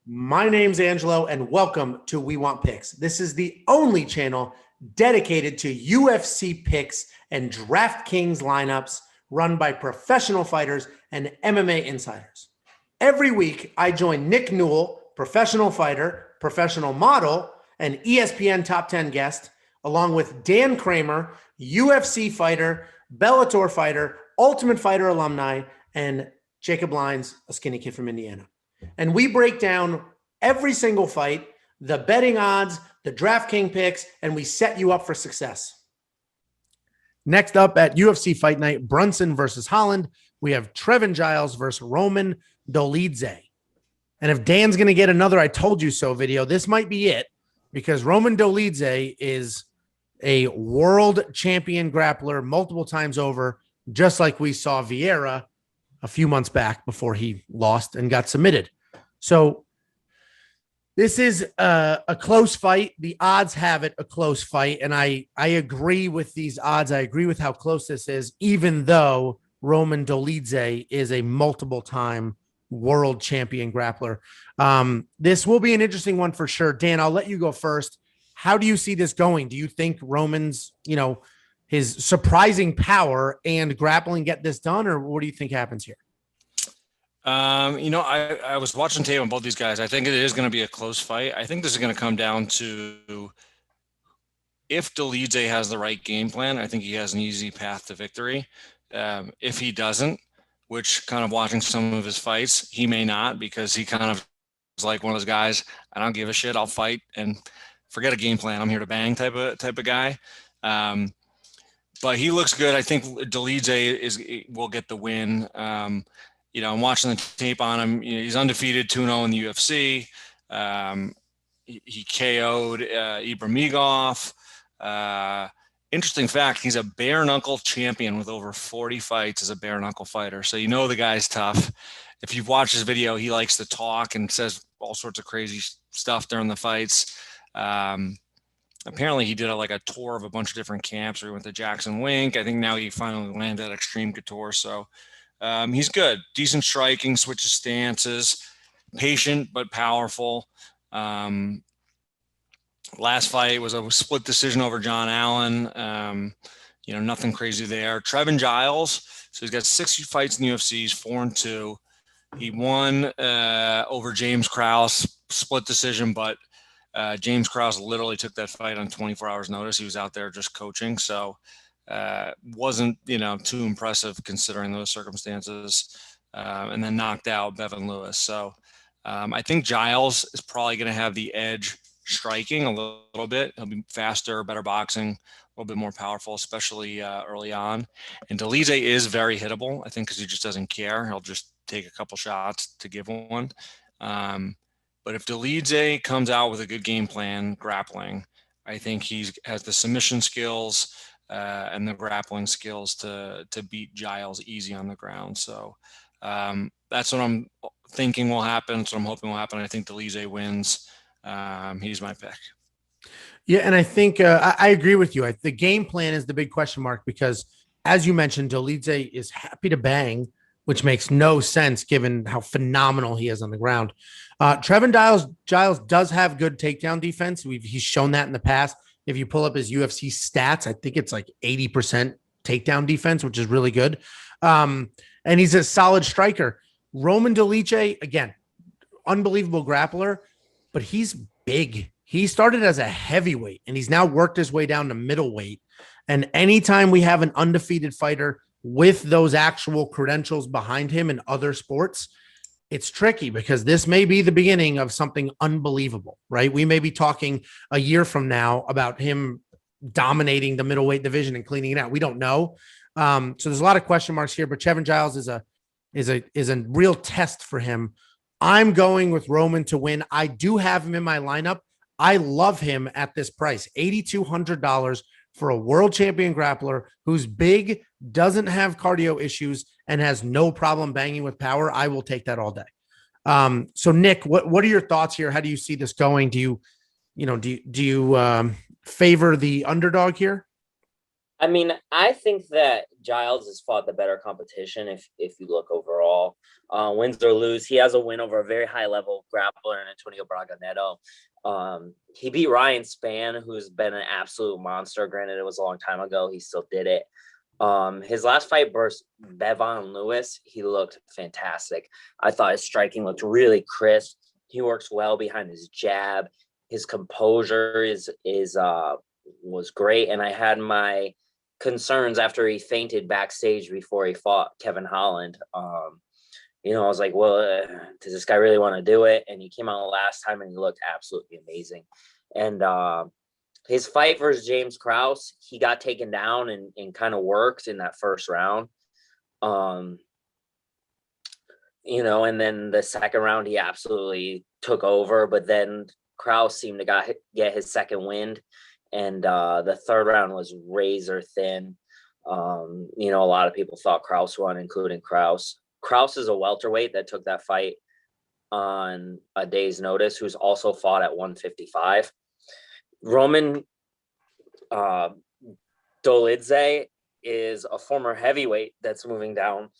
My name's Angelo, and welcome to We Want Picks. This is the only channel dedicated to UFC picks and DraftKings lineups run by professional fighters and MMA insiders. Every week, I join Nick Newell, professional fighter, professional model, and ESPN Top 10 guest, along with Dan Kramer, UFC fighter, Bellator fighter, Ultimate Fighter alumni, and Jacob Lyons, a skinny kid from Indiana. And we break down every single fight, the betting odds, the DraftKings picks, and we set you up for success. Next up at UFC Fight Night, Brunson versus Holland, we have Trevin Giles versus Roman Dolidze. And if Dan's going to get another I told you so video, this might be it, because Roman Dolidze is a world champion grappler multiple times over, just like we saw Vieira a few months back before he lost and got submitted. So this is a close fight. The odds have it a close fight. And I agree with these odds. I agree with how close this is, even though Roman Dolidze is a multiple time world champion grappler. This will be an interesting one for sure. Dan, I'll let you go first. How do you see this going? Do you think Roman's, his surprising power and grappling get this done, or what do you think happens here? I was watching tape on both these guys. I think it is going to be a close fight. I think this is going to come down to if Dolidze has the right game plan. I think he has an easy path to victory. If he doesn't, which kind of watching some of his fights, he may not, because he kind of is like one of those guys, I don't give a shit, I'll fight and forget a game plan. I'm here to bang type of guy. But he looks good. I think Dolidze will get the win. I'm watching the tape on him. He's undefeated, 2-0 in the UFC. He KO'd Ibrahimov. Interesting fact, he's a bare knuckle champion with over 40 fights as a bare knuckle fighter. So the guy's tough. If you've watched his video, he likes to talk and says all sorts of crazy stuff during the fights. Apparently he did a tour of a bunch of different camps where he went to Jackson Wink. I think now he finally landed at Extreme Couture. So he's good. Decent striking, switches stances, patient but powerful. Last fight was a split decision over John Allen. Nothing crazy there. Trevin Giles, so he's got 60 fights in the UFC. He's 4-2. He won over James Krause, split decision, but James Krause literally took that fight on 24 hours notice. He was out there just coaching. So wasn't, too impressive considering those circumstances, and then knocked out Bevan Lewis. So I think Giles is probably going to have the edge striking a little bit. He'll be faster, better boxing, a little bit more powerful, especially early on. And Dolidze is very hittable, I think, because he just doesn't care. He'll just take a couple shots to give one. But if Dolidze comes out with a good game plan, grappling, I think he has the submission skills and the grappling skills to beat Giles easy on the ground. So that's what I'm thinking will happen. That's what I'm hoping will happen. I think Dolidze wins. He's my pick. Yeah, and I think I agree with you. The game plan is the big question mark because, as you mentioned, Dolidze is happy to bang, which makes no sense given how phenomenal he is on the ground. Trevin Giles does have good takedown defense. He's shown that in the past. If you pull up his UFC stats, I think it's 80% takedown defense, which is really good. And he's a solid striker. Roman Dolidze, again, unbelievable grappler, but he's big. He started as a heavyweight, and he's now worked his way down to middleweight. And anytime we have an undefeated fighter with those actual credentials behind him in other sports, it's tricky because this may be the beginning of something unbelievable, right? We may be talking a year from now about him dominating the middleweight division and cleaning it out. We don't know. So there's a lot of question marks here, but Trevin Giles is a real test for him. I'm going with Roman to win. I do have him in my lineup. I love him at this price, $8,200 for a world champion grappler who's big, doesn't have cardio issues, and has no problem banging with power. I will take that all day. So Nick, what are your thoughts here? How do you see this going? Do you favor the underdog here? I mean, I think that Giles has fought the better competition if you look overall. Wins or lose, he has a win over a very high-level grappler in Antonio Braga Neto. He beat Ryan Spann, who's been an absolute monster. Granted, it was a long time ago. He still did it. His last fight versus Bevon Lewis, he looked fantastic. I thought his striking looked really crisp. He works well behind his jab. His composure was great, and I had my concerns after he fainted backstage before he fought Kevin Holland. I was like, well, does this guy really want to do it? And he came out last time and he looked absolutely amazing. And his fight versus James Krause, he got taken down and kind of worked in that first round. And then the second round, he absolutely took over, but then Krause seemed to get his second wind. And the third round was razor thin. A lot of people thought Krause won, including Krause. Krause is a welterweight that took that fight on a day's notice, who's also fought at 155. Roman Dolidze is a former heavyweight that's moving down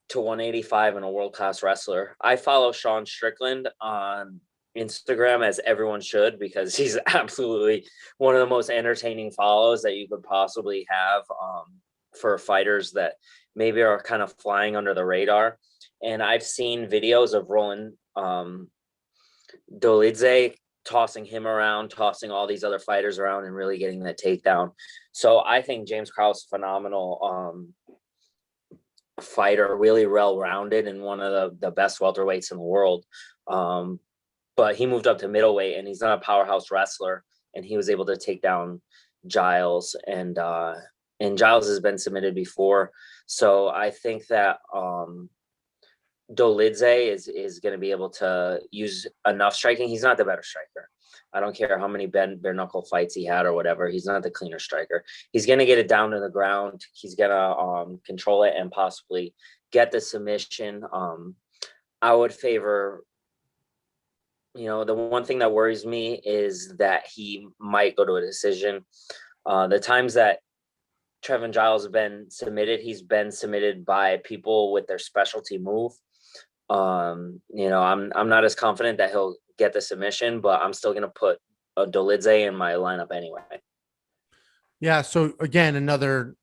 to 185 and a world-class wrestler. I follow Sean Strickland on Instagram, as everyone should, because he's absolutely one of the most entertaining follows that you could possibly have for fighters that maybe are kind of flying under the radar. And I've seen videos of Roland Dolidze tossing him around, tossing all these other fighters around, and really getting that takedown. So I think James Krause, phenomenal fighter, really well-rounded, and one of the best welterweights in the world. But he moved up to middleweight, and he's not a powerhouse wrestler, and he was able to take down Giles, and Giles has been submitted before. So I think that Dolidze is going to be able to use enough striking. He's not the better striker. I don't care how many bare knuckle fights he had or whatever. He's not the cleaner striker. He's going to get it down to the ground. He's going to control it and possibly get the submission. I would favor, the one thing that worries me is that he might go to a decision. The times that Trevin Giles has been submitted, he's been submitted by people with their specialty move. I'm not as confident that he'll get the submission, but I'm still going to put a Dolidze in my lineup anyway. Yeah. So again, another,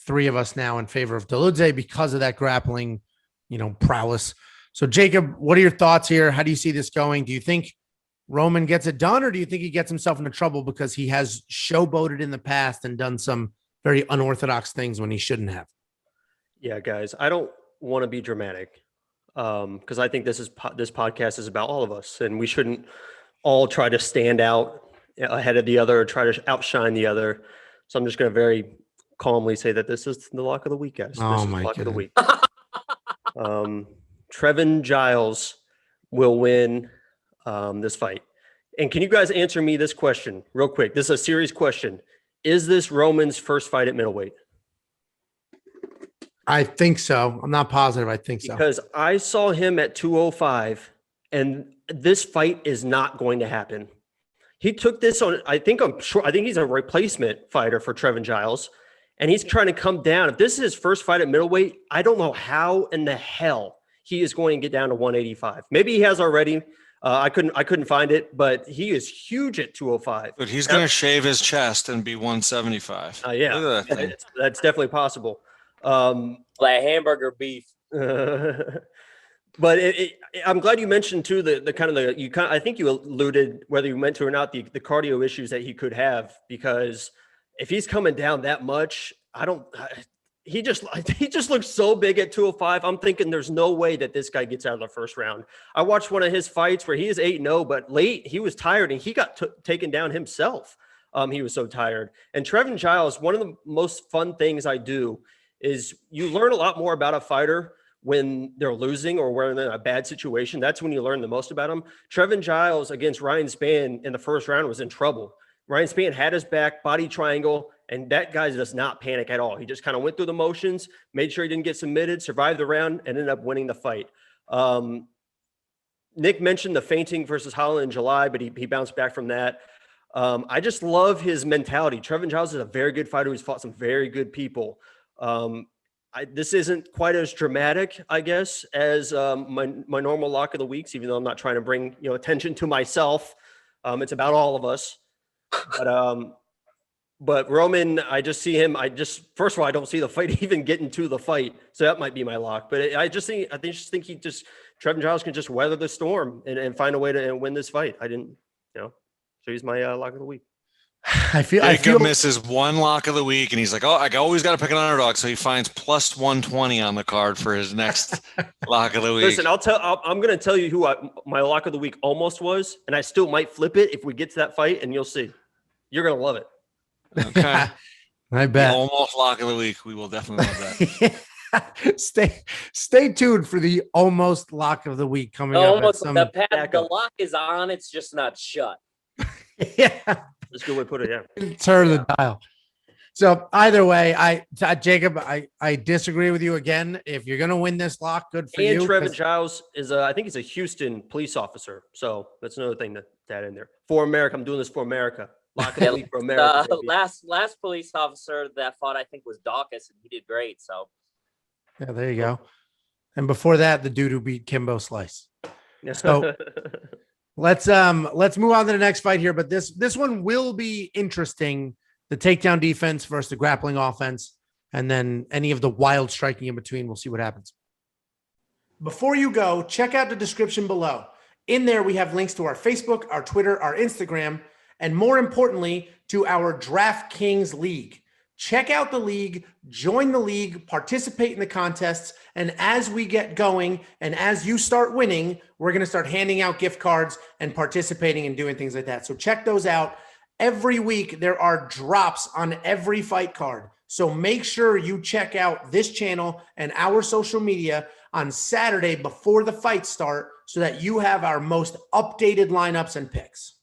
three of us now in favor of Dolidze because of that grappling, prowess. So Jacob, what are your thoughts here? How do you see this going? Do you think Roman gets it done, or do you think he gets himself into trouble because he has showboated in the past and done some very unorthodox things when he shouldn't have? Yeah, guys, I don't want to be dramatic because I think this podcast is about all of us, and we shouldn't all try to stand out ahead of the other or try to outshine the other. So I'm just going to very calmly say that this is the lock of the week, guys. Oh, this is my the lock God. of the week. Trevin Giles will win this fight. And can you guys answer me this question real quick? This is a serious question. Is this Roman's first fight at middleweight? I think so. I'm not positive. I think so. Because I saw him at 205, and this fight is not going to happen. He took this on, I think he's a replacement fighter for Trevin Giles, and he's trying to come down. If this is his first fight at middleweight, I don't know how in the hell he is going to get down to 185. Maybe he has already. I couldn't find it, but he is huge at 205. But he's going to shave his chest and be 175. Yeah, that's definitely possible. Like hamburger beef. But I'm glad you mentioned too I think you alluded, whether you meant to or not, the cardio issues that he could have, because if he's coming down that much, he just looks so big at 205. I'm thinking there's no way that this guy gets out of the first round. I watched one of his fights where he is 8-0, but late he was tired and he got taken down himself. He was so tired. And Trevin Giles, one of the most fun things I do is you learn a lot more about a fighter when they're losing or when they're in a bad situation. That's when you learn the most about them. Trevin Giles against Ryan Spann in the first round was in trouble. Ryan Spann had his back, body triangle, and that guy does not panic at all. He just kind of went through the motions, made sure he didn't get submitted, survived the round, and ended up winning the fight. Nick mentioned the fainting versus Holland in July, but he bounced back from that. I just love his mentality. Trevin Giles is a very good fighter who's fought some very good people. This isn't quite as dramatic, I guess, as my normal lock of the weeks, even though I'm not trying to bring attention to myself. It's about all of us. But Roman, I just see him. First of all, I don't see the fight even getting to the fight, so that might be my lock. But I just think Trevin Giles can just weather the storm and find a way to win this fight. So he's my lock of the week. I feel misses one lock of the week, and he's like, "Oh, I always got to pick an underdog." So he finds plus 120 on the card for his next lock of the week. Listen, I'm going to tell you who my lock of the week almost was, and I still might flip it if we get to that fight, and you'll see. You're going to love it. Okay, I bet. The almost lock of the week. We will definitely love that. Stay tuned for the almost lock of the week coming up. The lock is on. It's just not shut. Yeah. That's a good way to put it. Yeah. Turn the dial. So either way, Jacob, I disagree with you again. If you're going to win this lock, good for you. And Trevin Giles is I think he's a Houston police officer. So that's another thing to add in there. For America. I'm doing this for America. Lock of the week for America. Last police officer that fought, I think, was Dawkins, and he did great. So yeah, there you go. And before that, the dude who beat Kimbo Slice. So let's move on to the next fight here. But this one will be interesting. The takedown defense versus the grappling offense, and then any of the wild striking in between. We'll see what happens. Before you go, check out the description below. In there, we have links to our Facebook, our Twitter, our Instagram, and more importantly, to our DraftKings League. Check out the league, join the league, participate in the contests, and as we get going and as you start winning, we're going to start handing out gift cards and participating and doing things like that. So check those out. Every week, there are drops on every fight card. So make sure you check out this channel and our social media on Saturday before the fights start so that you have our most updated lineups and picks.